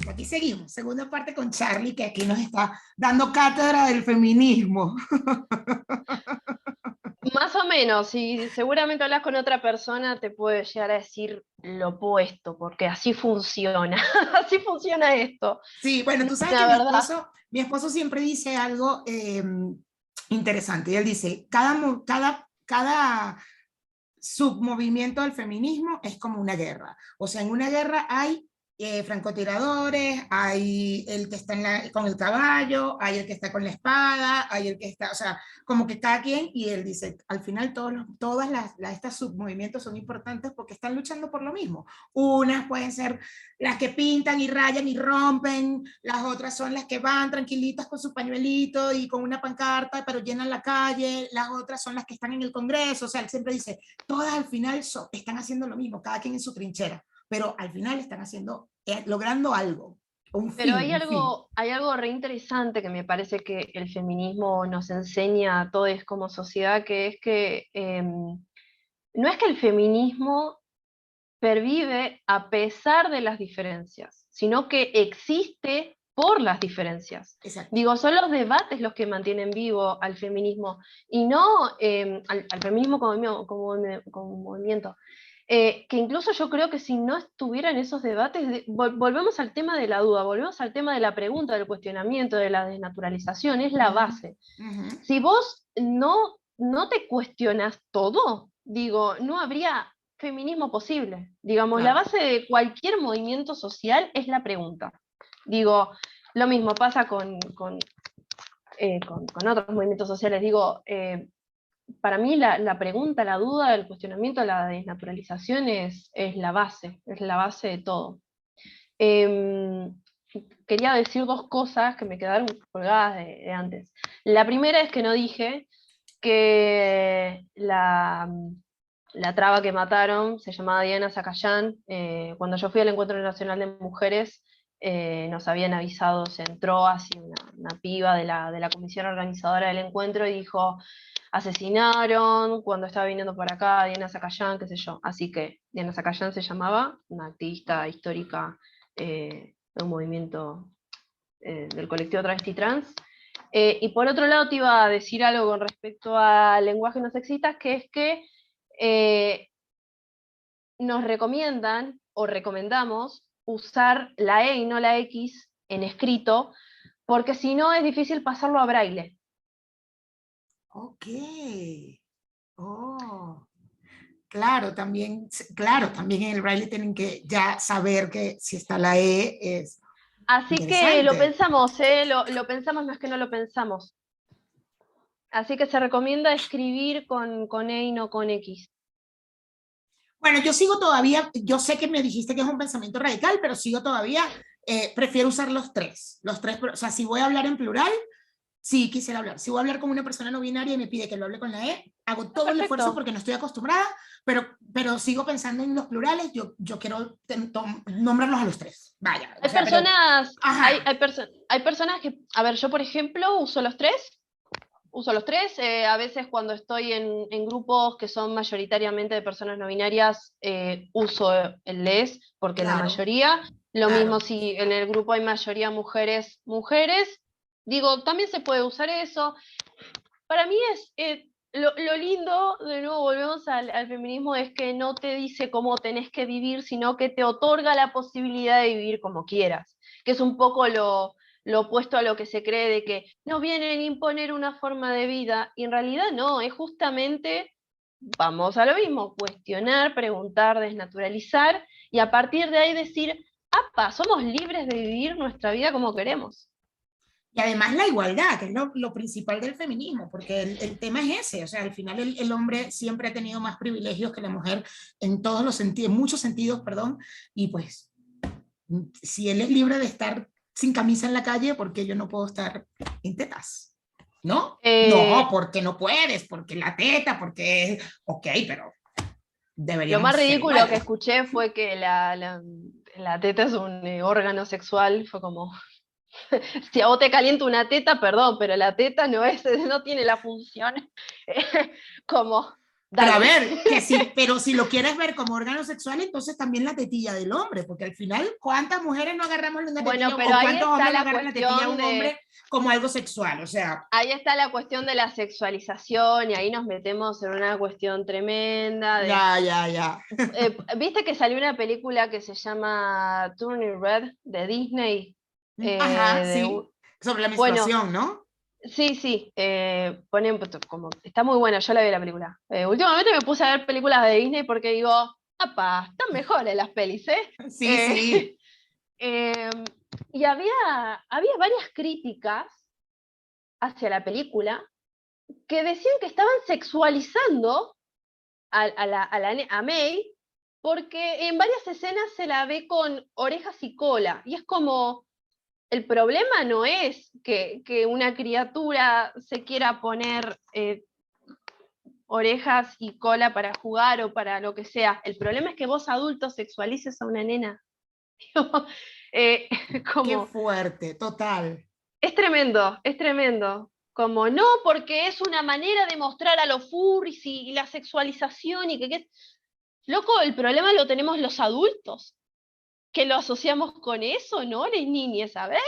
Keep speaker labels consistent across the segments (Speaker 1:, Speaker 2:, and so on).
Speaker 1: listo, aquí seguimos. Segunda parte con Charlie, que aquí nos está dando cátedra del feminismo.
Speaker 2: Más o menos, y seguramente hablas con otra persona, te puede llegar a decir lo opuesto, porque así funciona, así funciona esto.
Speaker 1: Sí, bueno, tú sabes que
Speaker 2: La verdad.
Speaker 1: mi esposo siempre dice algo interesante. Y él dice, cada submovimiento del feminismo es como una guerra. O sea, en una guerra hay francotiradores, hay el que está con el caballo, hay el que está con la espada, hay el que está, o sea, como que cada quien, y él dice, al final todas estas submovimientos son importantes porque están luchando por lo mismo. Unas pueden ser las que pintan y rayan y rompen, las otras son las que van tranquilitas con su pañuelito y con una pancarta, pero llenan la calle, las otras son las que están en el Congreso, o sea, él siempre dice, todas al final están haciendo lo mismo, cada quien en su trinchera, pero al final están logrando algo, un
Speaker 2: Pero
Speaker 1: fin, un fin.
Speaker 2: hay algo re interesante que me parece que el feminismo nos enseña a todos como sociedad, que es que no es que el feminismo pervive a pesar de las diferencias, sino que existe por las diferencias.
Speaker 1: Exacto.
Speaker 2: Digo, son los debates los que mantienen vivo al feminismo, y no al feminismo como movimiento. Que incluso yo creo que si no estuvieran esos debates, volvemos al tema de la duda, volvemos al tema de la pregunta, del cuestionamiento, de la desnaturalización, es la base. Si vos no te cuestionas todo, digo, no habría feminismo posible. Digamos, la
Speaker 1: Claro.
Speaker 2: base de cualquier movimiento social es la pregunta. Digo, lo mismo pasa con otros movimientos sociales. Digo, para mí la pregunta, la duda, el cuestionamiento, la desnaturalización es la base de todo. Eh, Quería decir dos cosas que me quedaron colgadas de antes. La primera es que no dije que la traba que mataron se llamaba Diana Zacayán. Cuando yo fui al Encuentro Nacional de Mujeres, nos habían avisado, se entró así una piba de la comisión organizadora del encuentro y dijo, asesinaron cuando estaba viniendo por acá Diana Zacayán, qué sé yo. Así que Diana Zacayán se llamaba, una activista histórica de un movimiento del colectivo travesti trans. Y por otro lado te iba a decir algo con respecto al lenguaje no sexista, que es que nos recomiendan o recomendamos usar la E y no la X en escrito, porque si no es difícil pasarlo a braille.
Speaker 1: Ok. Oh. Claro, también en el braille tienen que ya saber que si está la E es
Speaker 2: Así que lo
Speaker 1: interesante.
Speaker 2: pensamos, lo pensamos, no es que no lo pensamos. Así que se recomienda escribir con E y no con X.
Speaker 1: Bueno, yo sigo todavía, yo sé que me dijiste que es un pensamiento radical, pero sigo todavía, prefiero usar los tres, o sea, si voy a hablar en plural, sí quisiera hablar. Si voy a hablar con una persona no binaria y me pide que lo hable con la E, hago
Speaker 2: Ah,
Speaker 1: todo el esfuerzo
Speaker 2: perfecto.
Speaker 1: porque no estoy acostumbrada, pero sigo pensando en los plurales, yo quiero nombrarlos a los tres. Vaya, o
Speaker 2: Hay
Speaker 1: sea, pero,
Speaker 2: personas,
Speaker 1: ajá,
Speaker 2: hay personas que, a ver, yo por ejemplo uso los tres, a veces cuando estoy en grupos que son mayoritariamente de personas no binarias, uso el les, porque la
Speaker 1: claro,
Speaker 2: mayoría, lo mismo
Speaker 1: claro.
Speaker 2: si en el grupo hay mayoría mujeres, mujeres, digo, también se puede usar eso. Para mí es, lo lindo, de nuevo volvemos al feminismo, es que no te dice cómo tenés que vivir, sino que te otorga la posibilidad de vivir como quieras, que es un poco lo opuesto a lo que se cree de que nos vienen a imponer una forma de vida, y en realidad no, es justamente, vamos a lo mismo, cuestionar, preguntar, desnaturalizar, y a partir de ahí decir, apa, somos libres de vivir nuestra vida como queremos.
Speaker 1: Y además la igualdad, que es lo principal del feminismo, porque el tema es ese, o sea, al final el hombre siempre ha tenido más privilegios que la mujer en todos los sentidos, en muchos sentidos, perdón, y pues si él es libre de estar sin camisa en la calle, ¿por qué yo no puedo estar en tetas? ¿No? No,
Speaker 2: Eh,
Speaker 1: porque no puedes, porque la teta, porque, ok, pero
Speaker 2: Lo más
Speaker 1: deberíamos ser
Speaker 2: ridículo que
Speaker 1: iguales.
Speaker 2: escuché fue que la teta es un órgano sexual. Fue como, si a vos te calienta una teta, perdón, pero la teta no tiene la función como.
Speaker 1: Pero a
Speaker 2: Dale.
Speaker 1: ver, que sí, pero si lo quieres ver como órgano sexual, entonces también la tetilla del hombre, porque al final, ¿cuántas mujeres no agarramos una
Speaker 2: Bueno,
Speaker 1: tetilla
Speaker 2: pero
Speaker 1: o
Speaker 2: ahí
Speaker 1: cuántos
Speaker 2: está
Speaker 1: hombres no
Speaker 2: la
Speaker 1: agarran la tetilla a
Speaker 2: cuestión
Speaker 1: un
Speaker 2: de,
Speaker 1: hombre como algo sexual? O sea,
Speaker 2: ahí está la cuestión de la sexualización y ahí nos metemos en una cuestión tremenda de,
Speaker 1: ya, ya, ya.
Speaker 2: ¿viste que salió una película que se llama Turning Red de Disney?
Speaker 1: Ajá,
Speaker 2: De,
Speaker 1: sí, sobre la
Speaker 2: bueno,
Speaker 1: menstruación, ¿no?
Speaker 2: sí, sí, como, está muy buena, yo la vi la película. Últimamente me puse a ver películas de Disney porque digo, ¡apa! Están mejores las pelis, ¿eh?
Speaker 1: Sí,
Speaker 2: Eh,
Speaker 1: sí,
Speaker 2: eh, y había varias críticas hacia la película que decían que estaban sexualizando a May porque en varias escenas se la ve con orejas y cola. Y es como, el problema no es que una criatura se quiera poner orejas y cola para jugar o para lo que sea. El problema es que vos adultos sexualices a una nena. eh,
Speaker 1: qué
Speaker 2: como,
Speaker 1: fuerte, total.
Speaker 2: es tremendo, es tremendo. Como no, porque es una manera de mostrar a los furries y la sexualización y que. Loco, el problema lo tenemos los adultos, que lo asociamos con eso, ¿no? Las niñas, a ver.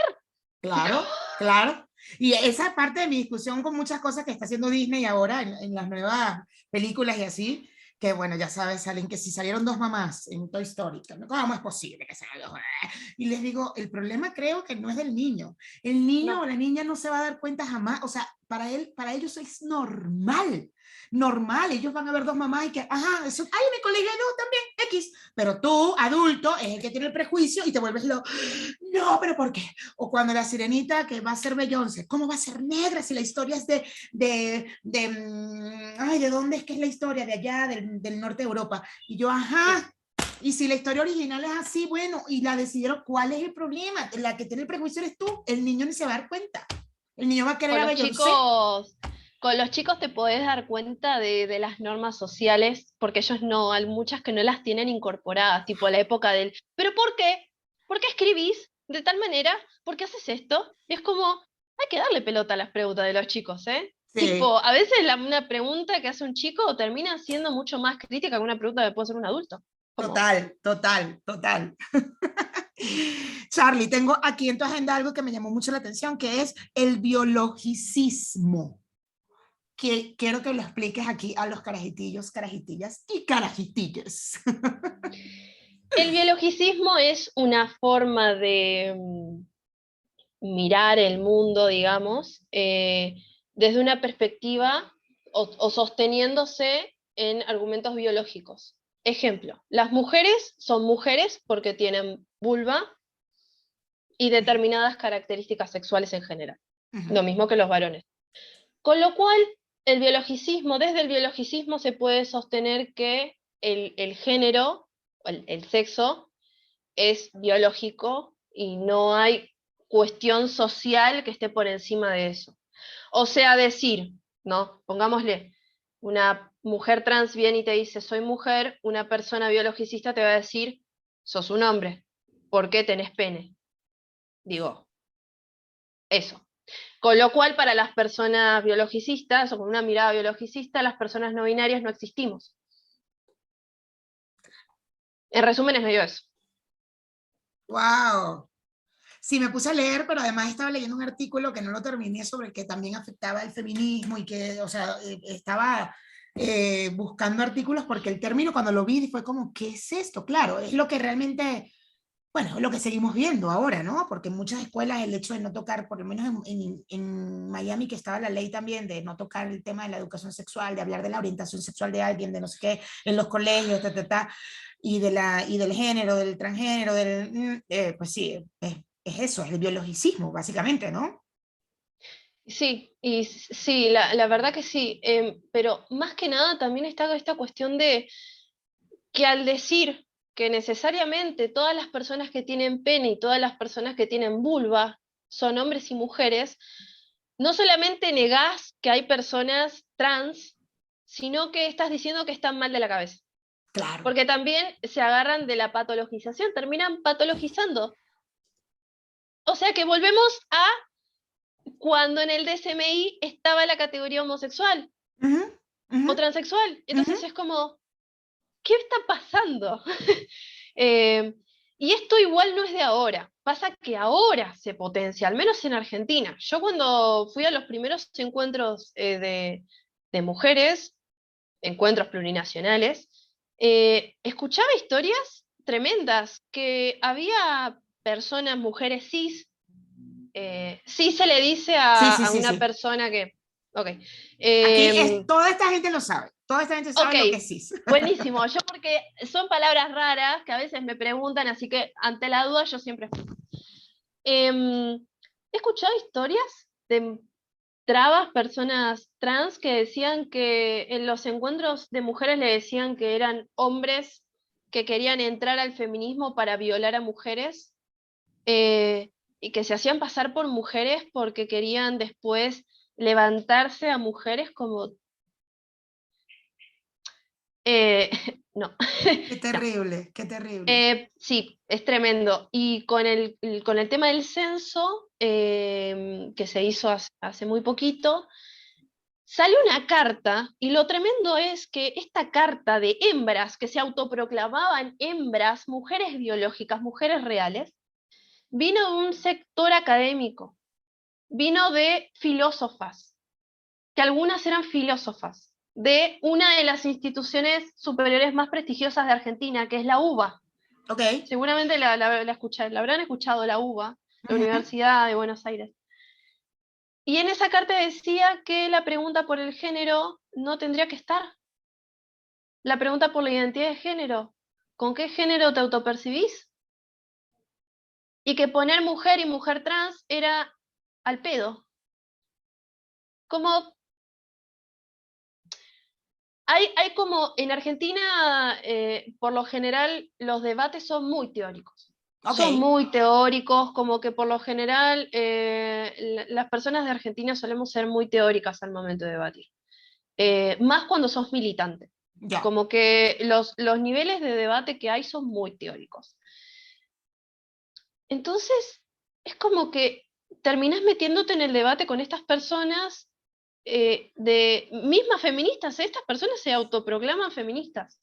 Speaker 1: Claro, claro. Y esa parte de mi discusión con muchas cosas que está haciendo Disney ahora en las nuevas películas y así, que bueno, ya sabes, salen que si salieron dos mamás en Toy Story, ¿cómo es posible que salgan dos? Y les digo, el problema creo que no es del niño. El niño o
Speaker 2: No,
Speaker 1: la niña no se va a dar cuenta jamás, o sea, para ellos es normal, normal. Ellos van a ver dos mamás y que, ajá, eso, ay, mi colega no, también, X. Pero tú, adulto, es el que tiene el prejuicio y te vuelves lo, no, pero ¿por qué? O cuando la sirenita que va a ser Beyoncé, ¿cómo va a ser negra si la historia es ay, ¿de dónde es que es la historia? De allá, del norte de Europa. Y yo,
Speaker 2: sí.
Speaker 1: ajá, y si la historia original es así, bueno, y la decidieron, ¿cuál es el problema? La que tiene el prejuicio eres tú, el niño ni se va a dar cuenta. El niño va a querer
Speaker 2: Con
Speaker 1: a
Speaker 2: los
Speaker 1: Beyoncé.
Speaker 2: chicos, con los chicos te podés dar cuenta de las normas sociales, porque ellos no, hay muchas que no las tienen incorporadas, tipo la época del, ¿pero por qué? ¿Por qué escribís de tal manera? ¿Por qué haces esto? Y es como, hay que darle pelota a las preguntas de los chicos, ¿eh?
Speaker 1: Sí,
Speaker 2: Tipo, a veces una pregunta que hace un chico termina siendo mucho más crítica que una pregunta que puede hacer un adulto. Como,
Speaker 1: total, total, total. Charlie, tengo aquí en tu agenda algo que me llamó mucho la atención, que es el biologicismo. Que quiero que lo expliques aquí a los carajitillos, carajitillas y carajitillas.
Speaker 2: el biologicismo es una forma de mirar el mundo, digamos, desde una perspectiva o sosteniéndose en argumentos biológicos. Ejemplo, las mujeres son mujeres porque tienen vulva y determinadas características sexuales en general, lo mismo que los varones. Con lo cual, desde el biologicismo se puede sostener que el género, el sexo, es biológico y no hay cuestión social que esté por encima de eso. O sea, decir, ¿no? Pongámosle, una mujer trans viene y te dice, soy mujer, una persona biologicista te va a decir, sos un hombre, ¿por qué tenés pene? Digo, eso. Con lo cual, para las personas biologicistas, o con una mirada biologicista, las personas no binarias no existimos. En resumen, es medio eso.
Speaker 1: Wow. Sí, me puse a leer, pero además estaba leyendo un artículo que no lo terminé sobre que también afectaba el feminismo y que, o sea, estaba buscando artículos porque el término cuando lo vi fue como, ¿qué es esto? Claro, es lo que realmente, bueno, es lo que seguimos viendo ahora, ¿no? Porque en muchas escuelas el hecho de no tocar, por lo menos en Miami, que estaba la ley también de no tocar el tema de la educación sexual, de hablar de la orientación sexual de alguien, de no sé qué, en los colegios, y, y del género, del transgénero, pues sí, es eso, es el biologicismo, básicamente, ¿no?
Speaker 2: Sí, y sí, la verdad que sí, pero más que nada también está esta cuestión de que al decir que necesariamente todas las personas que tienen pene y todas las personas que tienen vulva son hombres y mujeres, no solamente negás que hay personas trans, sino que estás diciendo que están mal de la cabeza.
Speaker 1: Claro.
Speaker 2: Porque también se agarran de la patologización, terminan patologizando. O sea que volvemos a cuando en el DSMI estaba la categoría homosexual.
Speaker 1: Ujú,
Speaker 2: o transexual. Entonces es como, ¿qué está pasando? Y esto igual no es de ahora, pasa que ahora se potencia, al menos en Argentina. Yo cuando fui a los primeros encuentros de mujeres, encuentros plurinacionales, escuchaba historias tremendas, que había personas, mujeres cis, cis se le dice
Speaker 1: Sí, sí,
Speaker 2: a
Speaker 1: sí,
Speaker 2: una
Speaker 1: sí.
Speaker 2: persona que, ok,
Speaker 1: Aquí
Speaker 2: eh,
Speaker 1: toda esta gente lo sabe, toda esta gente
Speaker 2: ok,
Speaker 1: sabe lo que es cis.
Speaker 2: buenísimo. Yo porque son palabras raras que a veces me preguntan, así que ante la duda yo siempre explico. He escuchado historias de trabas, personas trans que decían que en los encuentros de mujeres le decían que eran hombres que querían entrar al feminismo para violar a mujeres, y que se hacían pasar por mujeres porque querían después levantarse a mujeres como... no,
Speaker 1: Qué
Speaker 2: no.
Speaker 1: terrible, qué terrible.
Speaker 2: Sí, es tremendo. Y con el tema del censo, que se hizo hace muy poquito, sale una carta, y lo tremendo es que esta carta de hembras que se autoproclamaban hembras, mujeres biológicas, mujeres reales, vino de un sector académico, vino de filósofas, que algunas eran filósofas, de una de las instituciones superiores más prestigiosas de Argentina, que es la UBA.
Speaker 1: Ok.
Speaker 2: Seguramente la habrán escuchado, la UBA, la Universidad de Buenos Aires. Y en esa carta decía que la pregunta por el género no tendría que estar. La pregunta por la identidad de género, ¿con qué género te autopercibís? Y que poner mujer y mujer trans era al pedo. Como hay como en Argentina, por lo general, los debates son muy teóricos.
Speaker 1: Ok.
Speaker 2: Son muy teóricos, como que por lo general las personas de Argentina solemos ser muy teóricas al momento de debatir. Más cuando sos militante.
Speaker 1: Ya.
Speaker 2: Como que los niveles de debate que hay son muy teóricos. Entonces, es como que terminás metiéndote en el debate con estas personas, de mismas feministas. Estas personas se autoproclaman feministas.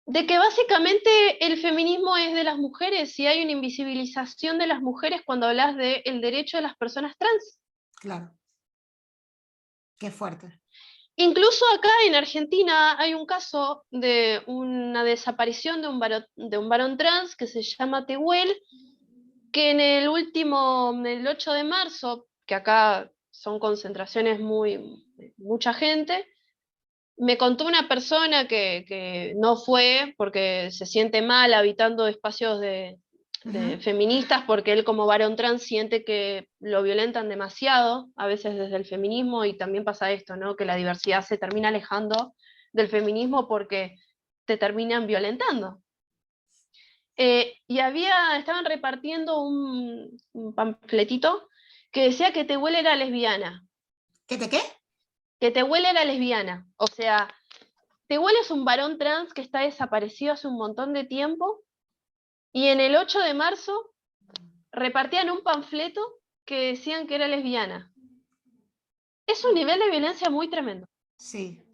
Speaker 2: De que básicamente el feminismo es de las mujeres y hay una invisibilización de las mujeres cuando hablas del derecho de las personas trans.
Speaker 1: Claro. Qué fuerte.
Speaker 2: Incluso acá en Argentina hay un caso de una desaparición de un varón trans que se llama Tehuel, que en el 8 de marzo, que acá son concentraciones mucha gente, me contó una persona que no fue porque se siente mal habitando espacios de feministas, porque él como varón trans siente que lo violentan demasiado, a veces desde el feminismo, y también pasa esto, ¿no? Que la diversidad se termina alejando del feminismo porque te terminan violentando. Y estaban repartiendo un panfletito que decía que Tehuel era lesbiana,
Speaker 1: ¿Qué te qué?
Speaker 2: que Tehuel era lesbiana. O sea, Tehuel es un varón trans que está desaparecido hace un montón de tiempo, y en el 8 de marzo repartían un panfleto que decían que era lesbiana. Es un nivel de violencia muy tremendo.
Speaker 1: Sí.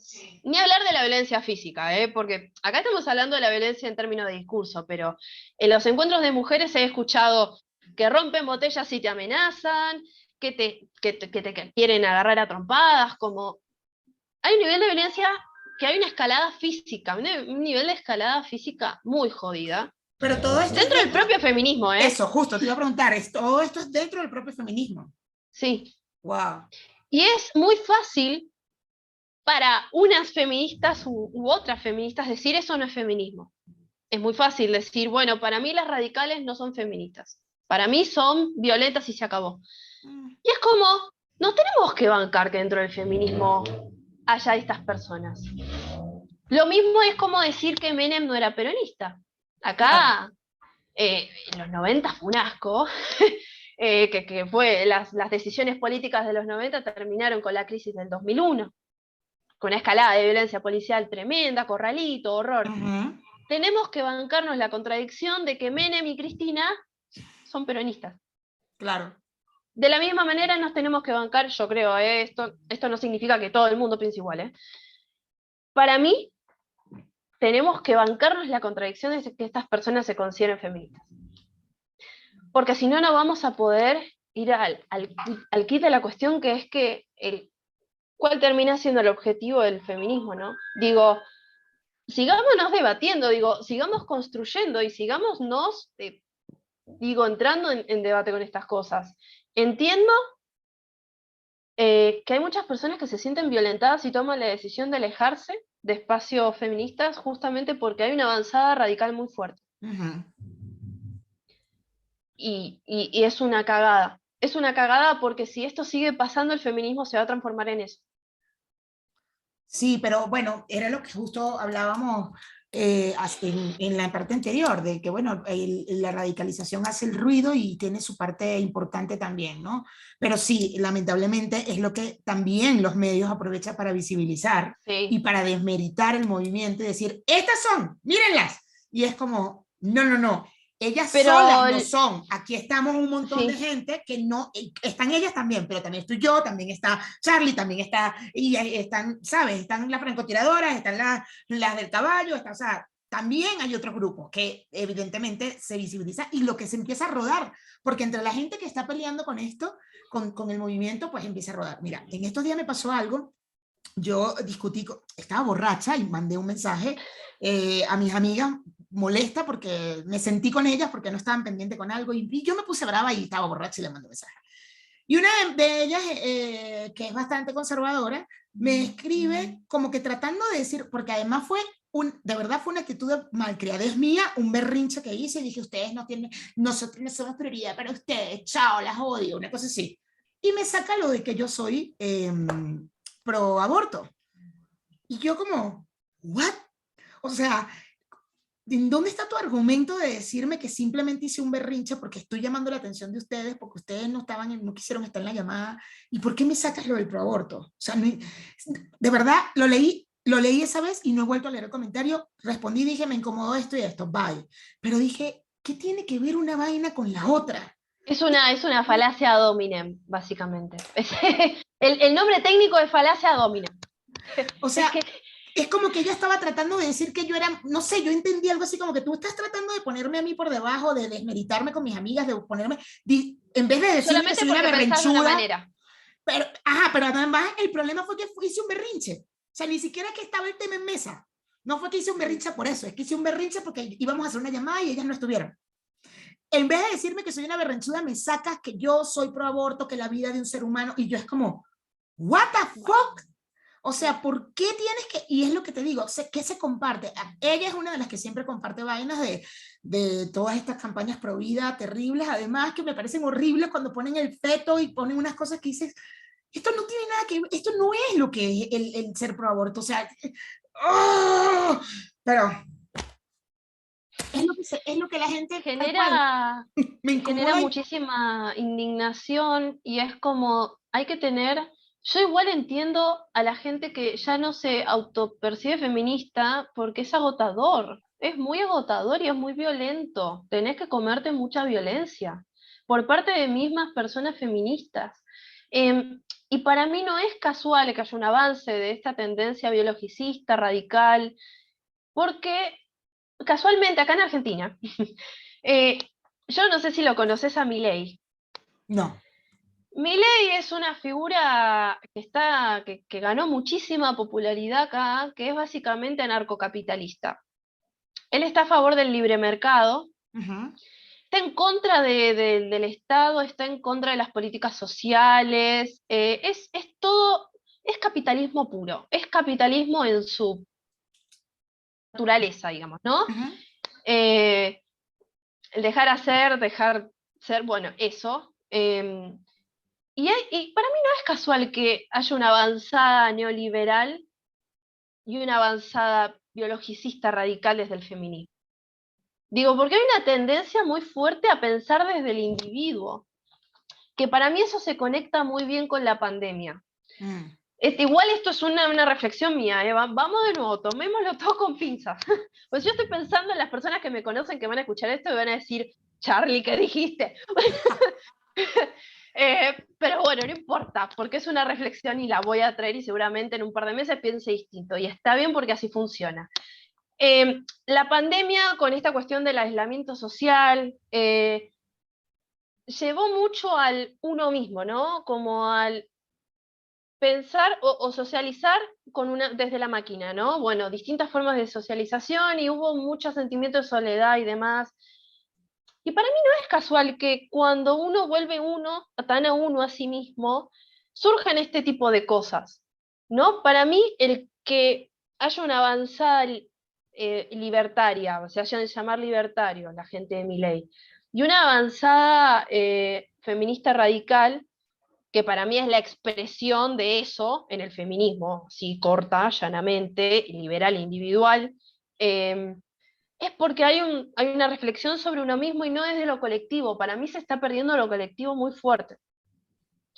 Speaker 2: Ni hablar de la violencia física, porque acá estamos hablando de la violencia en términos de discurso, pero en los encuentros de mujeres he escuchado que rompen botellas y te amenazan, que te quieren agarrar a trompadas, como... Hay un nivel de violencia, que hay una escalada física, un nivel de escalada física muy jodida,
Speaker 1: Pero todo esto es
Speaker 2: dentro del
Speaker 1: dentro.
Speaker 2: propio feminismo, ¿eh?
Speaker 1: Eso, justo, te iba a preguntar, todo esto es dentro del propio feminismo.
Speaker 2: Sí.
Speaker 1: Wow.
Speaker 2: Y es muy fácil para unas feministas u otras feministas decir eso no es feminismo. Es muy fácil decir, bueno, para mí las radicales no son feministas. Para mí son violentas y se acabó. Y es como, no tenemos que bancar que dentro del feminismo haya estas personas. Lo mismo es como decir que Menem no era peronista.
Speaker 1: Claro.
Speaker 2: Acá, en los 90 fue un asco, que fue las decisiones políticas de los 90 terminaron con la crisis del 2001, con una escalada de violencia policial tremenda, corralito, horror. Tenemos que bancarnos la contradicción de que Menem y Cristina son peronistas.
Speaker 1: Claro.
Speaker 2: De la misma manera nos tenemos que bancar, yo creo, esto no significa que todo el mundo piense igual, ¿eh? Para mí, tenemos que bancarnos la contradicción de que estas personas se consideren feministas. Porque si no, no vamos a poder ir al kit de la cuestión, que es que cuál termina siendo el objetivo del feminismo, ¿no? Digo, sigámonos debatiendo, digo, sigamos construyendo y sigámonos, entrando en debate con estas cosas. Entiendo que hay muchas personas que se sienten violentadas y toman la decisión de alejarse de espacios feministas justamente porque hay una avanzada radical muy fuerte.
Speaker 1: Ujú.
Speaker 2: Y es una cagada. Es una cagada porque si esto sigue pasando, el feminismo se va a transformar en eso.
Speaker 1: Sí, pero bueno, era lo que justo hablábamos en la parte anterior, de que bueno, la radicalización hace el ruido y tiene su parte importante también, ¿no? Pero sí, lamentablemente es lo que también los medios aprovechan para visibilizar y
Speaker 2: Sí.
Speaker 1: para desmeritar el movimiento y decir, estas son, mírenlas. Y es como, no, no, no, ellas solas
Speaker 2: Pero
Speaker 1: no son. Aquí estamos un montón de
Speaker 2: sí,
Speaker 1: gente que no, están ellas también, pero también estoy yo, también está Charlie, también está, y están, ¿sabes? Están las francotiradoras, están las del caballo, está, o sea, también hay otros grupos que evidentemente se visibiliza y lo que se empieza a rodar, porque entre la gente que está peleando con esto, con el movimiento, pues empieza a rodar. Mira, en estos días me pasó algo, yo discutí, estaba borracha y mandé un mensaje a mis amigas molesta porque me sentí con ellas porque no estaban pendientes con algo y yo me puse brava y estaba borracha y le mandé un mensaje. Y una de ellas, que es bastante conservadora, me escribe como que tratando de decir, porque además de verdad fue una actitud de malcriadez mía, un berrinche que hice y dije, ustedes no tienen, nosotros no somos prioridad para ustedes, chao, las odio, una cosa así. Y me saca lo de que yo soy pro aborto. Y yo como, ¿what? O sea, ¿en dónde está tu argumento de decirme que simplemente hice un berrinche porque estoy llamando la atención de ustedes, porque ustedes no estaban, no quisieron estar en la llamada? ¿Y por qué me sacas lo del proaborto? O sea, no, de verdad, lo leí esa vez y no he vuelto a leer el comentario. Respondí, dije, me incomodó esto y esto, bye. Pero dije, ¿qué tiene que ver una vaina con la otra?
Speaker 2: es una falacia ad hominem, básicamente. El nombre técnico es falacia ad hominem.
Speaker 1: O
Speaker 2: Es
Speaker 1: sea,
Speaker 2: que
Speaker 1: es como que ella estaba tratando de decir que yo era, no sé, yo entendí algo así como que tú estás tratando de ponerme a mí por debajo, de desmeritarme con mis amigas, de ponerme, en vez de decirme que
Speaker 2: solamente
Speaker 1: soy una
Speaker 2: porque pensás de una
Speaker 1: berrenchuda,
Speaker 2: manera.
Speaker 1: pero, ajá, pero además el problema fue que hice un berrinche. O sea, ni siquiera que estaba el tema en mesa. No fue que hice un berrinche por eso, es que hice un berrinche porque íbamos a hacer una llamada y ellas no estuvieron. En vez de decirme que soy una berrenchuda, me sacas que yo soy pro aborto, que la vida de un ser humano, y yo es como, what the fuck? O sea, ¿por qué tienes que...? Y es lo que te digo, ¿qué se comparte? Ella es una de las que siempre comparte vainas de todas estas campañas pro vida terribles, además que me parecen horribles cuando ponen el feto y ponen unas cosas que dices, esto no tiene nada que ver, esto no es lo que es el ser pro aborto, o sea, ¡oh! Pero es lo que la gente, tal cual,
Speaker 2: Genera,
Speaker 1: me
Speaker 2: genera
Speaker 1: incomoda.
Speaker 2: muchísima indignación y es como, hay que tener, yo igual entiendo a la gente que ya no se autopercibe feminista porque es agotador, es muy agotador y es muy violento, tenés que comerte mucha violencia por parte de mismas personas feministas. Y para mí no es casual que haya un avance de esta tendencia biologicista, radical, porque casualmente acá en Argentina, eh, yo no sé si lo conoces a Milei.
Speaker 1: No.
Speaker 2: Milei es una figura que ganó muchísima popularidad acá, que es básicamente anarcocapitalista. Él está a favor del libre mercado,
Speaker 1: Uh-huh.
Speaker 2: está en contra del Estado, está en contra de las políticas sociales, es todo, es capitalismo puro, es capitalismo en su naturaleza, digamos, ¿no?
Speaker 1: Uh-huh.
Speaker 2: Eh, el dejar hacer, dejar ser, bueno, eso. Y para mí no es casual que haya una avanzada neoliberal y una avanzada biologicista radical desde el feminismo. Digo, porque hay una tendencia muy fuerte a pensar desde el individuo, que para mí eso se conecta muy bien con la pandemia.
Speaker 1: Mm.
Speaker 2: Igual esto es una reflexión mía, ¿eh? Vamos de nuevo, tomémoslo todo con pinzas. Pues yo estoy pensando en las personas que me conocen que van a escuchar esto y van a decir, Charlie, ¿qué dijiste? Pero bueno, no importa, porque es una reflexión y la voy a traer y seguramente en un par de meses piense distinto. Y está bien porque así funciona. La pandemia con esta cuestión del aislamiento social llevó mucho al uno mismo, ¿no? Como al pensar o socializar desde la máquina, ¿no? Bueno, distintas formas de socialización y hubo mucho sentimiento de soledad y demás. Y para mí no es casual que cuando uno vuelve uno, tan a uno a sí mismo, surjan este tipo de cosas, ¿no? Para mí el que haya una avanzada libertaria, o se hayan de llamar libertarios la gente de Milei, y una avanzada feminista radical, que para mí es la expresión de eso en el feminismo, sí, corta, llanamente, liberal e individual, eh, es porque hay una reflexión sobre uno mismo y no desde lo colectivo. Para mí se está perdiendo lo colectivo muy fuerte.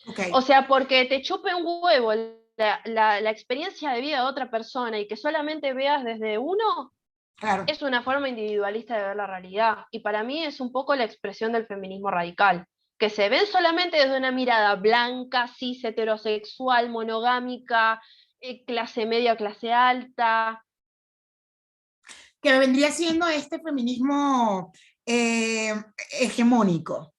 Speaker 1: Ok,
Speaker 2: O sea, porque te chupe un huevo la experiencia de vida de otra persona y que solamente veas desde uno,
Speaker 1: claro.
Speaker 2: es una forma individualista de ver la realidad. Y para mí es un poco la expresión del feminismo radical, que se ven solamente desde una mirada blanca, cis, heterosexual, monogámica, clase media, clase alta.
Speaker 1: Que vendría siendo este feminismo eh, hegemónico.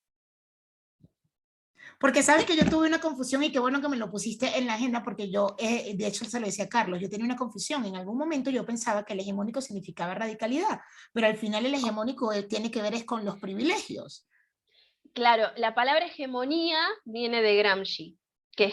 Speaker 1: Porque sabes que yo tuve una confusión y qué bueno que me lo pusiste en la agenda porque yo, de hecho, se lo decía a Carlos, yo tenía una confusión. En algún momento yo pensaba que el hegemónico significaba radicalidad, pero al final el hegemónico tiene que ver es con los privilegios.
Speaker 2: Claro, la palabra hegemonía viene de Gramsci, que
Speaker 1: Ok.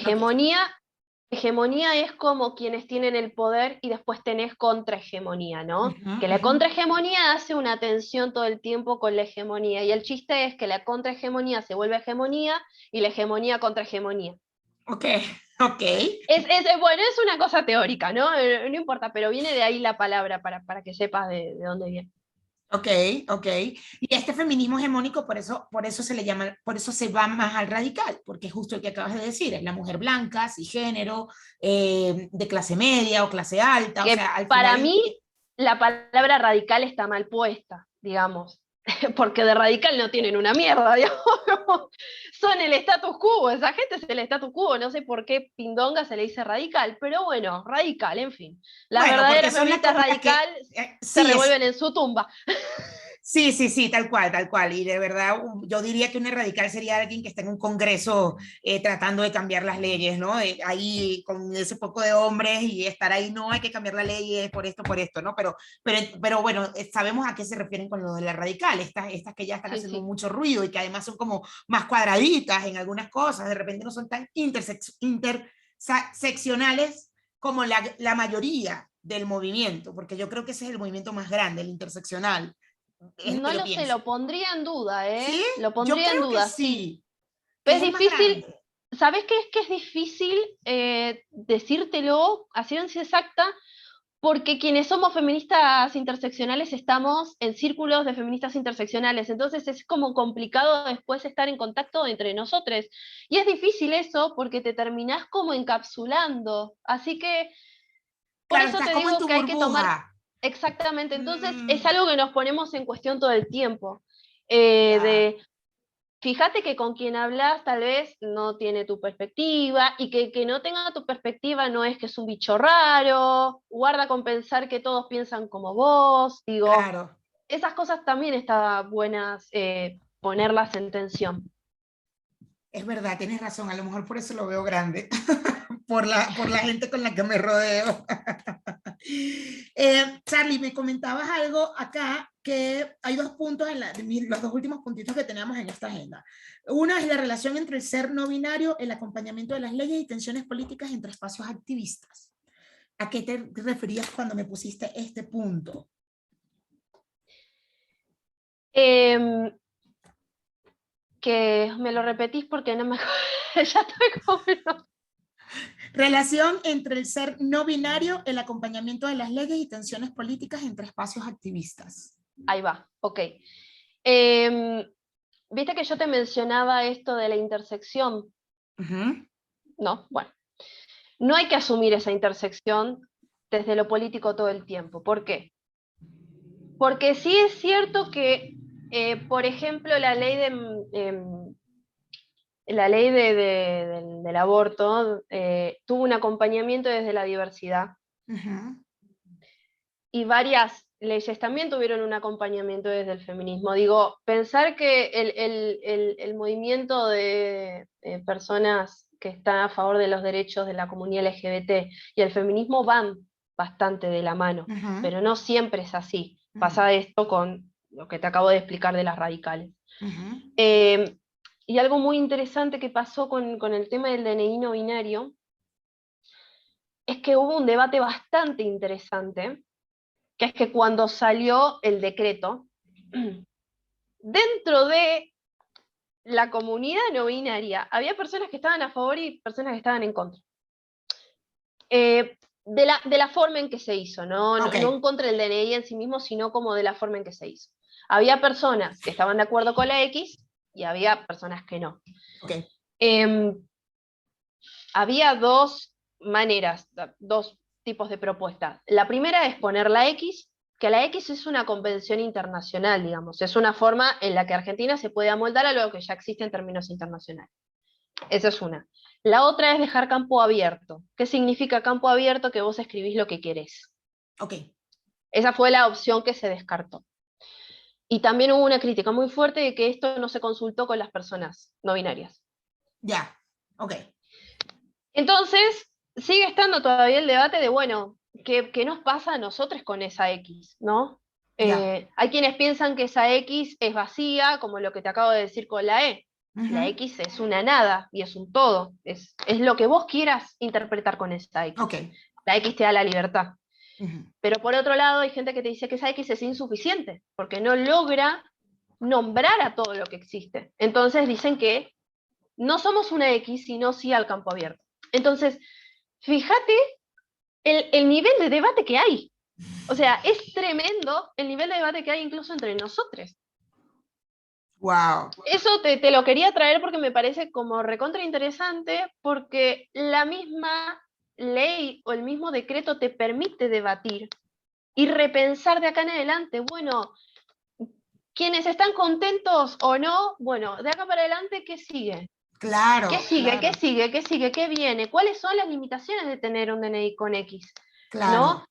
Speaker 2: hegemonía es como quienes tienen el poder y después tenés contrahegemonía, ¿no?
Speaker 1: Ujú,
Speaker 2: Que la
Speaker 1: ujú.
Speaker 2: contrahegemonía hace una tensión todo el tiempo con la hegemonía, y el chiste es que la contrahegemonía se vuelve hegemonía y la hegemonía contrahegemonía.
Speaker 1: Ok, ok,
Speaker 2: Bueno, es una cosa teórica, ¿no? No importa, pero viene de ahí la palabra para que sepas de dónde viene.
Speaker 1: ok, ok. Y este feminismo hegemónico, por eso se le llama, por eso se va más al radical, porque es justo el que acabas de decir, es la mujer blanca, cisgénero, de clase media o clase alta, o
Speaker 2: Que
Speaker 1: sea, al
Speaker 2: para
Speaker 1: final
Speaker 2: mí la palabra radical está mal puesta, digamos, porque de radical no tienen una mierda, digamos. Son el status quo, esa gente es el status quo, no sé por qué pindonga se le dice radical, pero bueno, radical, en fin. Las
Speaker 1: bueno, porque
Speaker 2: verdaderas
Speaker 1: son
Speaker 2: feministas
Speaker 1: como las que,
Speaker 2: radical se
Speaker 1: sí, es,
Speaker 2: revuelven en su tumba.
Speaker 1: sí, sí, sí, tal cual, tal cual. Y de verdad, yo diría que un radical sería alguien que está en un congreso tratando de cambiar las leyes, ¿no? Ahí con ese poco de hombres y estar ahí, no hay que cambiar la ley es por esto, ¿no? Pero bueno, sabemos a qué se refieren con lo de la radical, estas que ya están
Speaker 2: Sí,
Speaker 1: haciendo
Speaker 2: sí.
Speaker 1: mucho ruido y que además son como más cuadraditas en algunas cosas, de repente no son tan interseccionales como la mayoría del movimiento, porque yo creo que ese es el movimiento más grande, el interseccional. Es lo
Speaker 2: No
Speaker 1: que yo
Speaker 2: lo sé,
Speaker 1: pienso.
Speaker 2: lo pondría en duda, ¿eh?
Speaker 1: ¿Sí?
Speaker 2: Lo
Speaker 1: Yo
Speaker 2: pondría en
Speaker 1: creo que
Speaker 2: duda, sí.
Speaker 1: sí, que
Speaker 2: Pero
Speaker 1: es
Speaker 2: es
Speaker 1: el más
Speaker 2: difícil,
Speaker 1: grande.
Speaker 2: ¿sabés qué es que es difícil decírtelo a ciencia exacta? Porque quienes somos feministas interseccionales estamos en círculos de feministas interseccionales, entonces es como complicado después estar en contacto entre nosotros. Y es difícil eso porque te terminás como encapsulando. Así que por
Speaker 1: Claro,
Speaker 2: eso
Speaker 1: estás
Speaker 2: te
Speaker 1: como en
Speaker 2: digo
Speaker 1: tu
Speaker 2: que hay que tomar
Speaker 1: burbuja.
Speaker 2: exactamente. Entonces es
Speaker 1: Mm,
Speaker 2: algo que nos ponemos en cuestión todo el tiempo.
Speaker 1: ya,
Speaker 2: De fíjate que con quien hablas tal vez no tiene tu perspectiva y que no tenga tu perspectiva no es que es un bicho raro, guarda con pensar que todos piensan como vos, digo,
Speaker 1: claro.
Speaker 2: esas cosas también está buenas ponerlas en tensión.
Speaker 1: Es verdad, tienes razón. A lo mejor por eso lo veo grande, por la gente con la que me rodeo. Charlie, me comentabas algo acá que hay dos puntos los dos últimos puntitos que tenemos en esta agenda. Uno es la relación entre el ser no binario, el acompañamiento de las leyes y tensiones políticas entre espacios activistas. ¿A qué te referías cuando me pusiste este punto?
Speaker 2: Em, que me lo repetís porque no me ya estoy como...
Speaker 1: Relación entre el ser no binario, el acompañamiento de las leyes y tensiones políticas entre espacios activistas.
Speaker 2: Ahí va, ok. Em, Viste que yo te mencionaba esto de la intersección,
Speaker 1: Uh -huh.
Speaker 2: ¿no? Bueno, no hay que asumir esa intersección desde lo político todo el tiempo. ¿Por qué? Porque sí es cierto que, por ejemplo, la ley la ley del aborto tuvo un acompañamiento desde la diversidad. Y varias leyes también tuvieron un acompañamiento desde el feminismo. Digo, pensar que el movimiento de personas que están a favor de los derechos de la comunidad LGBT y el feminismo van bastante de la mano, pero no siempre es así. Pasa esto con lo que te acabo de explicar de las radicales. Y algo muy interesante que pasó con el tema del DNI no binario es que hubo un debate bastante interesante, que es que cuando salió el decreto, dentro de la comunidad no binaria había personas que estaban a favor y personas que estaban en contra. De la forma en que se hizo, ¿no?
Speaker 1: Okay.
Speaker 2: No en contra del DNI en sí mismo, sino como de la forma en que se hizo. Había personas que estaban de acuerdo con la X y había personas que no.
Speaker 1: Okay.
Speaker 2: Había dos maneras, dos tipos de propuestas. La primera es poner la X, que la X es una convención internacional, digamos, es una forma en la que Argentina se puede amoldar a lo que ya existe en términos internacionales. Esa es una. La otra es dejar campo abierto. ¿Qué significa campo abierto? Que vos escribís lo que querés.
Speaker 1: Okay.
Speaker 2: Esa fue la opción que se descartó. Y también hubo una crítica muy fuerte de que esto no se consultó con las personas no binarias.
Speaker 1: Ya, ok.
Speaker 2: Entonces, sigue estando todavía el debate de, bueno, ¿qué nos pasa a nosotros con esa X, ¿no? Hay quienes piensan que esa X es vacía, como lo que te acabo de decir con la E. La X es una nada y es un todo. Es lo que vos quieras interpretar con esa X.
Speaker 1: Okay.
Speaker 2: La X te da la libertad. Pero por otro lado, hay gente que te dice que esa X es insuficiente, porque no logra nombrar a todo lo que existe. Entonces dicen que no somos una X, sino sí al campo abierto. Entonces, fíjate el nivel de debate que hay. O sea, es tremendo el nivel de debate que hay incluso entre nosotros.
Speaker 1: Wow.
Speaker 2: Eso te lo quería traer porque me parece como recontra interesante, porque la misma ley o el mismo decreto te permite debatir y repensar de acá en adelante. Bueno, quienes están contentos o no, bueno, de acá para adelante, ¿qué sigue?
Speaker 1: Claro.
Speaker 2: ¿Qué sigue?
Speaker 1: Claro.
Speaker 2: ¿Qué sigue? ¿Qué sigue? ¿Qué viene? ¿Cuáles son las limitaciones de tener un DNI con X?
Speaker 1: Claro.
Speaker 2: ¿No?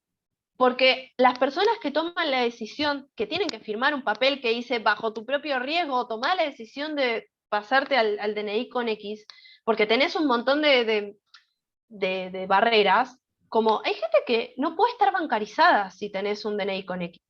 Speaker 2: Porque las personas que toman la decisión, que tienen que firmar un papel que dice bajo tu propio riesgo, tomar la decisión de pasarte al DNI con X, porque tenés un montón de barreras, como hay gente que no puede estar bancarizada si tenés un DNI con X,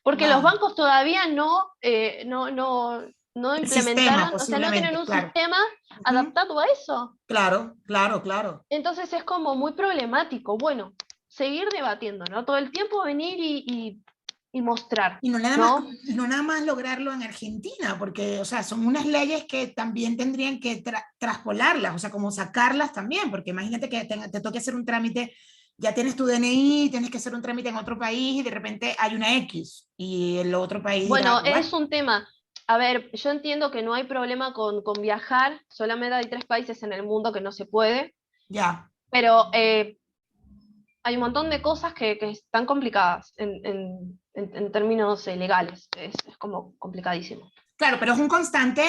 Speaker 2: porque los bancos todavía no implementaron, o sea, no tienen un sistema adaptado a eso.
Speaker 1: Claro, claro, claro.
Speaker 2: Entonces es como muy problemático. Bueno, seguir debatiendo, ¿no? Todo el tiempo venir y mostrar.
Speaker 1: Y no nada más lograrlo en Argentina, porque, o sea, son unas leyes que también tendrían que traspolarlas, o sea, como sacarlas también, porque imagínate que te toque hacer un trámite, ya tienes tu DNI, tienes que hacer un trámite en otro país y de repente hay una X y el otro país
Speaker 2: bueno,
Speaker 1: dirá,
Speaker 2: es un tema. A ver, yo entiendo que no hay problema con viajar, solamente hay 3 países en el mundo que no se puede.
Speaker 1: Ya.
Speaker 2: Pero hay un montón de cosas que están complicadas en términos legales. Es como complicadísimo.
Speaker 1: Claro, pero es un constante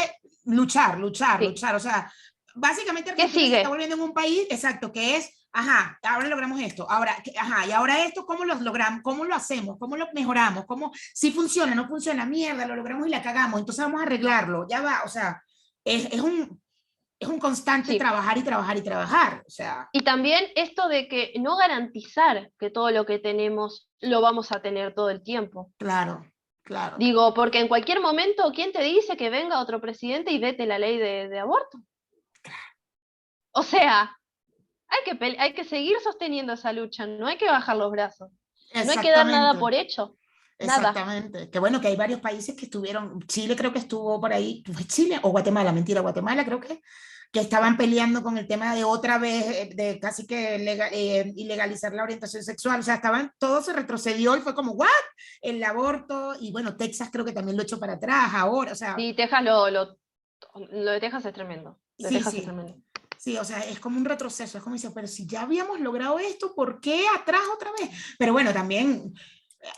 Speaker 1: luchar,
Speaker 2: Sí.
Speaker 1: o sea, básicamente
Speaker 2: ¿Qué
Speaker 1: Argentina se está
Speaker 2: sigue?
Speaker 1: volviendo en un país, exacto, que es, ajá, ahora logramos esto, ahora, ajá, y ahora esto, ¿cómo lo logramos? ¿Cómo lo hacemos? ¿Cómo lo mejoramos? ¿Cómo, si funciona, no funciona, mierda, lo logramos y la cagamos, entonces vamos a arreglarlo, ya va, o sea, es un constante
Speaker 2: Sí.
Speaker 1: trabajar y trabajar y trabajar, o sea.
Speaker 2: Y también esto de que no garantizar que todo lo que tenemos lo vamos a tener todo el tiempo.
Speaker 1: Claro, claro.
Speaker 2: Digo, porque en cualquier momento, ¿quién te dice que venga otro presidente y vete la ley de aborto? O sea, hay que seguir sosteniendo esa lucha, no hay que bajar los brazos. No hay que dar nada por hecho. Nada.
Speaker 1: Exactamente. Que bueno, que hay varios países que estuvieron, Chile creo que estuvo por ahí, ¿fue Chile o Guatemala? Mentira, Guatemala creo que estaban peleando con el tema de otra vez, de casi que ilegalizar la orientación sexual, o sea, todo se retrocedió y fue como, ¿what? El aborto, y bueno, Texas creo que también lo echó para atrás ahora, o sea.
Speaker 2: Sí, Texas lo de Texas es tremendo. De
Speaker 1: Sí,
Speaker 2: Texas
Speaker 1: sí.
Speaker 2: es tremendo.
Speaker 1: Sí, o sea, es como un retroceso, es como dice, pero si ya habíamos logrado esto, ¿por qué atrás otra vez? Pero bueno, también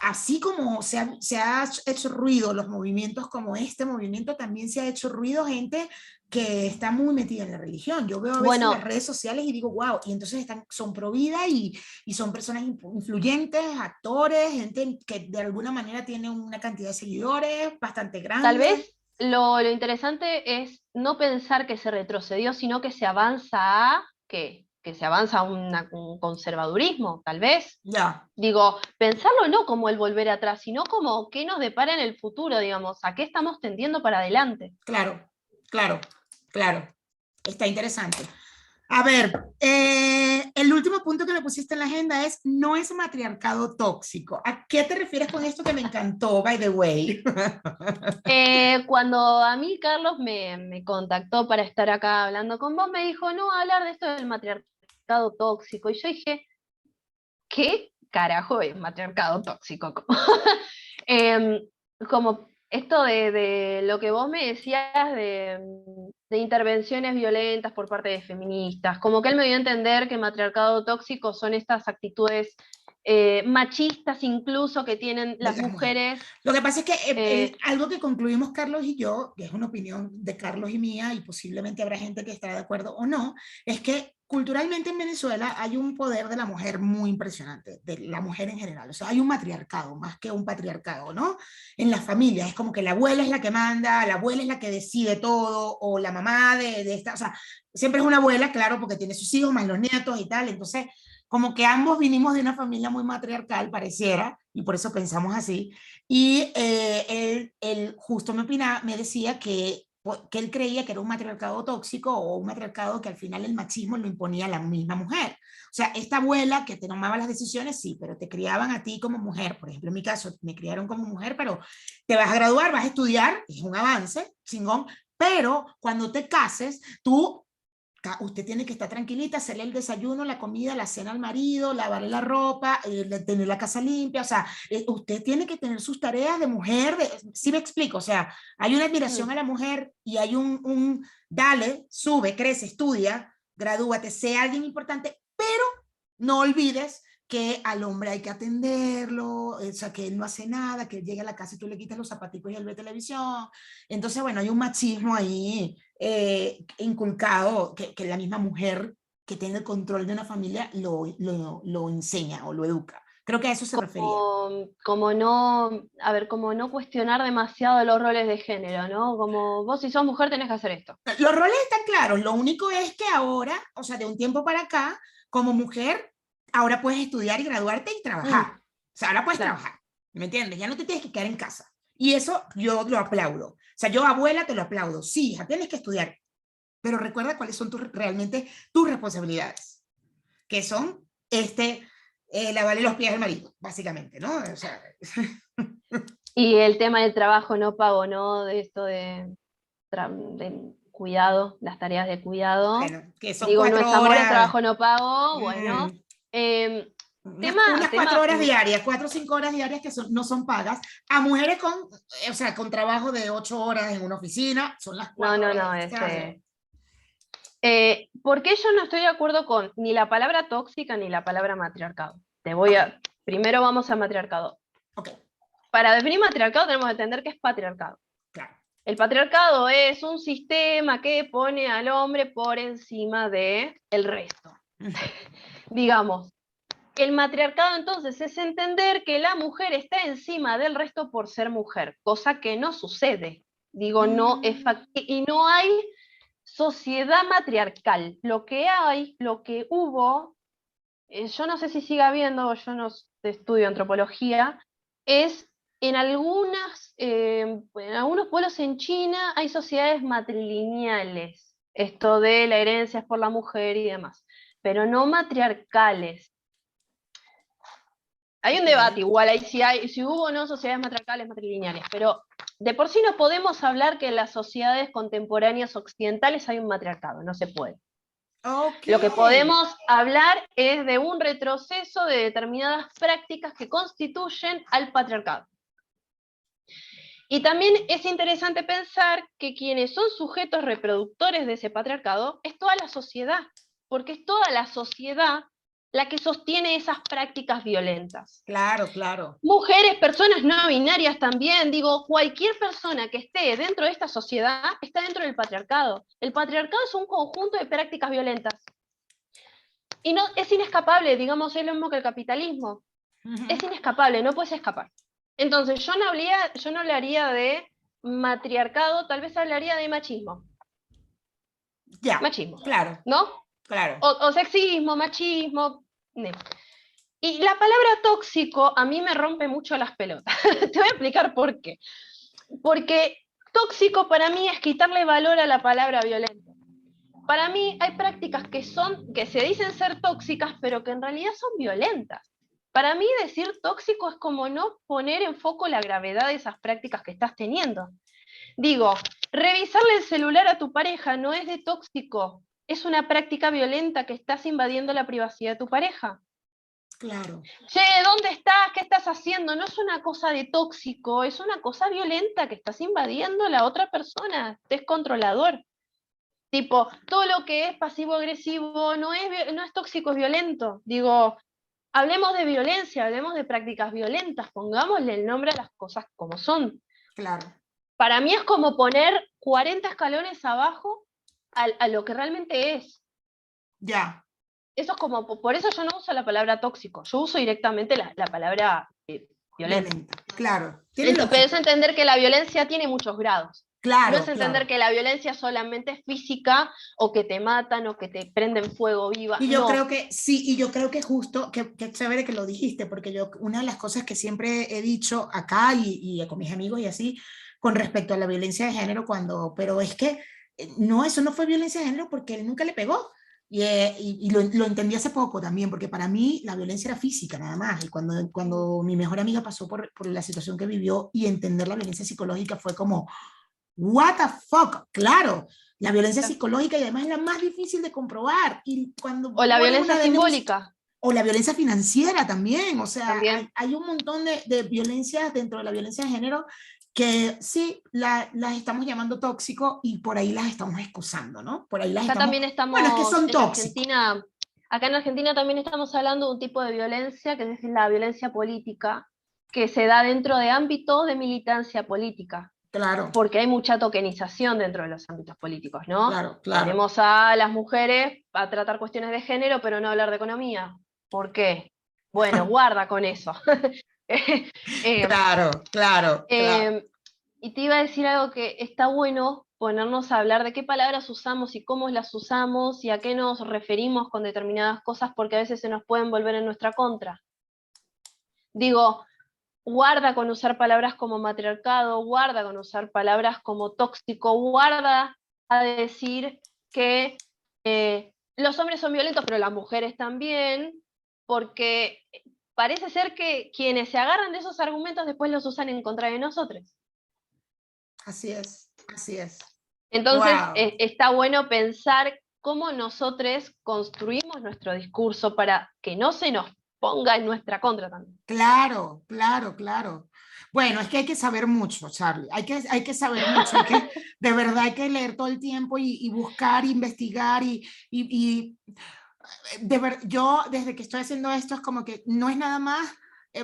Speaker 1: así como se ha hecho ruido los movimientos como este movimiento, también se ha hecho ruido gente que está muy metida en la religión. Yo veo a veces las
Speaker 2: Bueno,
Speaker 1: redes sociales y digo, wow, y entonces son pro vida y son personas influyentes, actores, gente que de alguna manera tiene una cantidad de seguidores bastante
Speaker 2: tal
Speaker 1: grande.
Speaker 2: vez lo interesante es no pensar que se retrocedió, sino que se avanza a, ¿qué? Que se avanza a un conservadurismo, tal vez.
Speaker 1: Ya,
Speaker 2: Digo, pensarlo no como el volver atrás, sino como qué nos depara en el futuro, digamos, a qué estamos tendiendo para adelante.
Speaker 1: claro, claro, claro. Está interesante. A ver, el último punto que me pusiste en la agenda es no es matriarcado tóxico. ¿A qué te refieres con esto que me encantó, by the way?
Speaker 2: Cuando a mí Carlos me contactó para estar acá hablando con vos, me dijo, no, hablar de esto del matriarcado tóxico. Y yo dije, ¿qué carajo es matriarcado tóxico? Em, como esto de lo que vos me decías de intervenciones violentas por parte de feministas, como que él me dio a entender que matriarcado tóxico son estas actitudes machistas incluso que tienen
Speaker 1: De
Speaker 2: las
Speaker 1: las mujeres.
Speaker 2: mujeres.
Speaker 1: Lo que pasa es que
Speaker 2: eh,
Speaker 1: algo que concluimos Carlos y yo, que es una opinión de Carlos y mía, y posiblemente habrá gente que estará de acuerdo o no, es que culturalmente en Venezuela hay un poder de la mujer muy impresionante, de la mujer en general. O sea, hay un matriarcado más que un patriarcado, ¿no? En las familias es como que la abuela es la que manda, la abuela es la que decide todo, o la mamá de esta, o sea, siempre es una abuela, claro, porque tiene sus hijos más los nietos y tal. Entonces, como que ambos vinimos de una familia muy matriarcal, pareciera, y por eso pensamos así. Y él justo me decía que él creía que era un matriarcado tóxico o un matriarcado que al final el machismo lo imponía la misma mujer. O sea, esta abuela que te tomaba las decisiones, sí, pero te criaban a ti como mujer. Por ejemplo, en mi caso, me criaron como mujer, pero te vas a graduar, vas a estudiar, es un avance, chingón, pero cuando te cases, tú usted tiene que estar tranquilita, hacerle el desayuno, la comida, la cena al marido, lavarle la ropa, tener la casa limpia, o sea, usted tiene que tener sus tareas de mujer, ¿sí me explico? O sea, hay una admiración a la mujer y hay dale, sube, crece, estudia, gradúate, sea alguien importante, pero no olvides que al hombre hay que atenderlo, o sea, que él no hace nada, que él llega a la casa y tú le quitas los zapaticos y él ve televisión. Entonces, bueno, hay un machismo ahí inculcado que la misma mujer que tiene el control de una familia lo enseña o lo educa. Creo que a eso se refería.
Speaker 2: como no, a ver, como no cuestionar demasiado los roles de género, ¿no? Como vos si sos mujer tenés que hacer esto.
Speaker 1: Los roles están claros, lo único es que ahora, o sea, de un tiempo para acá, como mujer, ahora puedes estudiar y graduarte y trabajar. O sea, ahora puedes
Speaker 2: Claro.
Speaker 1: trabajar, ¿me entiendes? Ya no te tienes que quedar en casa. Y eso yo lo aplaudo. O sea, yo abuela te lo aplaudo. Sí, hija, tienes que estudiar, pero recuerda cuáles son realmente tus responsabilidades, que son lavarle los pies al marido, básicamente, ¿no? O sea,
Speaker 2: Y el tema del trabajo no pago, ¿no? De esto de cuidado, las tareas de cuidado.
Speaker 1: bueno, que son
Speaker 2: Digo, no es
Speaker 1: 4
Speaker 2: amor, es
Speaker 1: horas,
Speaker 2: trabajo no pago, bueno.
Speaker 1: mm,
Speaker 2: Em,
Speaker 1: unas 4 horas
Speaker 2: tema,
Speaker 1: diarias, 4 o 5 horas diarias que no son pagas, a mujeres o sea, con trabajo de 8 horas en una oficina, son las
Speaker 2: no,
Speaker 1: 4
Speaker 2: no,
Speaker 1: horas
Speaker 2: no,
Speaker 1: extras.
Speaker 2: porque yo no estoy de acuerdo con ni la palabra tóxica ni la palabra matriarcado. Primero vamos a matriarcado.
Speaker 1: Ok,
Speaker 2: Para definir matriarcado tenemos que entender qué es patriarcado.
Speaker 1: claro.
Speaker 2: El patriarcado es un sistema que pone al hombre por encima del resto. Digamos, el matriarcado entonces es entender que la mujer está encima del resto por ser mujer, cosa que no sucede. Digo, no es y no hay sociedad matriarcal. Lo que hay, lo que hubo, yo no sé si sigue habiendo, yo no estudio antropología, es en algunos pueblos en China hay sociedades matrilineales, esto de la herencia es por la mujer y demás, pero no matriarcales. Hay un debate
Speaker 1: Ok.
Speaker 2: igual ahí si hubo o no sociedades matriarcales, matrilineales, pero de por sí no podemos hablar que en las sociedades contemporáneas occidentales hay un matriarcado, no se puede.
Speaker 1: Ok.
Speaker 2: Lo que podemos hablar es de un retroceso de determinadas prácticas que constituyen al patriarcado. Y también es interesante pensar que quienes son sujetos reproductores de ese patriarcado es toda la sociedad, porque es toda la sociedad la que sostiene esas prácticas violentas.
Speaker 1: Claro, claro.
Speaker 2: Mujeres, personas no binarias también, digo, cualquier persona que esté dentro de esta sociedad está dentro del patriarcado. El patriarcado es un conjunto de prácticas violentas. Y no, es inescapable, digamos, es lo mismo que el capitalismo. Es inescapable, no puedes escapar. Entonces, yo no hablaría de matriarcado, tal vez hablaría de machismo.
Speaker 1: Ya,
Speaker 2: Machismo,
Speaker 1: claro,
Speaker 2: ¿no?
Speaker 1: claro.
Speaker 2: O sexismo, machismo. No. Y la palabra tóxico a mí me rompe mucho las pelotas. Te voy a explicar por qué. Porque tóxico para mí es quitarle valor a la palabra violento. Para mí hay prácticas que se dicen ser tóxicas, pero que en realidad son violentas. Para mí decir tóxico es como no poner en foco la gravedad de esas prácticas que estás teniendo. Digo, revisarle el celular a tu pareja no es de tóxico, es una práctica violenta que estás invadiendo la privacidad de tu pareja.
Speaker 1: Claro.
Speaker 2: Che, ¿dónde estás? ¿Qué estás haciendo? No es una cosa de tóxico, es una cosa violenta que estás invadiendo a la otra persona, es controlador. Tipo, todo lo que es pasivo-agresivo no es tóxico, es violento. Digo, hablemos de violencia, hablemos de prácticas violentas, pongámosle el nombre a las cosas como son.
Speaker 1: Claro.
Speaker 2: Para mí es como poner 40 escalones abajo a lo que realmente es.
Speaker 1: Ya.
Speaker 2: Eso es como, por eso yo no uso la palabra tóxico, yo uso directamente la palabra violenta.
Speaker 1: Violenta. Claro. Tiene
Speaker 2: Pero es
Speaker 1: lógica.
Speaker 2: entender que la violencia tiene muchos grados. No es
Speaker 1: Claro,
Speaker 2: entender
Speaker 1: claro.
Speaker 2: que la violencia solamente es física, o que te matan, o que te prenden fuego viva.
Speaker 1: Y yo
Speaker 2: No.
Speaker 1: creo que sí, y yo creo que justo, que chévere que lo dijiste, porque yo, una de las cosas que siempre he dicho acá y con mis amigos y así, con respecto a la violencia de género, pero es que no, eso no fue violencia de género porque él nunca le pegó. Y lo entendí hace poco también, porque para mí la violencia era física nada más. Y cuando mi mejor amiga pasó por la situación que vivió y entender la violencia psicológica fue como, what the fuck, claro, la violencia psicológica y además es la más difícil de comprobar. Y cuando
Speaker 2: O la
Speaker 1: pones
Speaker 2: violencia
Speaker 1: una denuncia,
Speaker 2: simbólica
Speaker 1: o la violencia financiera también, o sea,
Speaker 2: también.
Speaker 1: hay un montón de violencias dentro de la violencia de género que sí, las estamos llamando tóxico y por ahí las estamos excusando, ¿no? Por ahí las
Speaker 2: Acá
Speaker 1: estamos,
Speaker 2: también
Speaker 1: bueno, es que
Speaker 2: estamos
Speaker 1: son
Speaker 2: en
Speaker 1: tóxicos.
Speaker 2: Argentina, acá en Argentina también estamos hablando de un tipo de violencia que es la violencia política, que se da dentro de ámbitos de militancia política,
Speaker 1: Claro,
Speaker 2: porque hay mucha tokenización dentro de los ámbitos políticos, ¿no?
Speaker 1: claro, claro.
Speaker 2: Ponemos a las mujeres a tratar cuestiones de género, pero no hablar de economía. ¿Por qué? Bueno, guarda con eso. Eh,
Speaker 1: Claro, claro, claro.
Speaker 2: eh, y te iba a decir algo que está bueno ponernos a hablar de qué palabras usamos y cómo las usamos y a qué nos referimos con determinadas cosas, porque a veces se nos pueden volver en nuestra contra. Digo, guarda con usar palabras como matriarcado, guarda con usar palabras como tóxico, guarda a decir que los hombres son violentos, pero las mujeres también, porque parece ser que quienes se agarran de esos argumentos después los usan en contra de nosotros.
Speaker 1: Así es, así es.
Speaker 2: Entonces,
Speaker 1: Wow.
Speaker 2: está bueno pensar cómo nosotros construimos nuestro discurso para que no se nos ponga en nuestra contra también.
Speaker 1: Claro, claro, claro. Bueno, es que hay que saber mucho, Charlie. Hay que saber mucho. Hay que, de verdad, hay que leer todo el tiempo y buscar, investigar y yo desde que estoy haciendo esto es como que no es nada más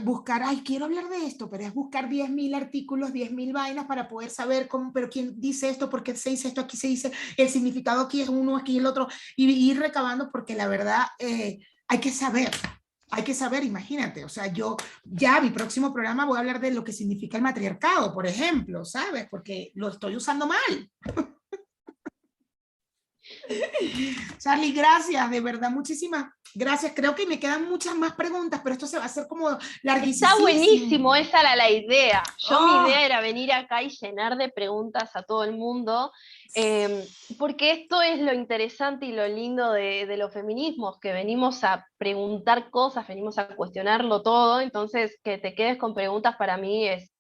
Speaker 1: buscar, ay, quiero hablar de esto, pero es buscar 10.000 artículos, 10.000 vainas para poder saber cómo, pero quién dice esto, por qué se dice esto, aquí se dice, el significado aquí es uno, aquí el otro, y ir recabando porque la verdad hay que saber. Hay que saber, imagínate, o sea, yo ya mi próximo programa voy a hablar de lo que significa el matriarcado, por ejemplo, ¿sabes? Porque lo estoy usando mal. Charlie, gracias, de verdad, muchísimas gracias. Creo que me quedan muchas más preguntas, pero esto se va a hacer como
Speaker 2: Está buenísimo,
Speaker 1: larguísimo.
Speaker 2: esa era la idea. Mi
Speaker 1: Oh,
Speaker 2: idea era venir acá y llenar de preguntas a todo el mundo, porque esto es lo interesante y lo lindo de los feminismos, que venimos a preguntar cosas, venimos a cuestionarlo todo, entonces que te quedes con preguntas para mí es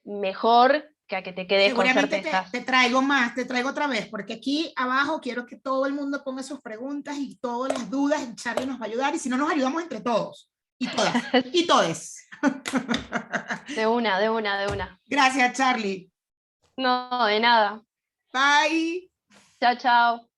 Speaker 2: mejor que a que te quedes con
Speaker 1: seguramente
Speaker 2: certezas.
Speaker 1: te traigo más, te traigo otra vez, porque aquí abajo quiero que todo el mundo ponga sus preguntas y todas las dudas, y Charlie nos va a ayudar, y si no nos ayudamos entre todos, y todas, y todes.
Speaker 2: De una, de una, de una.
Speaker 1: Gracias, Charlie.
Speaker 2: No, de nada.
Speaker 1: Bye.
Speaker 2: Chao, chao.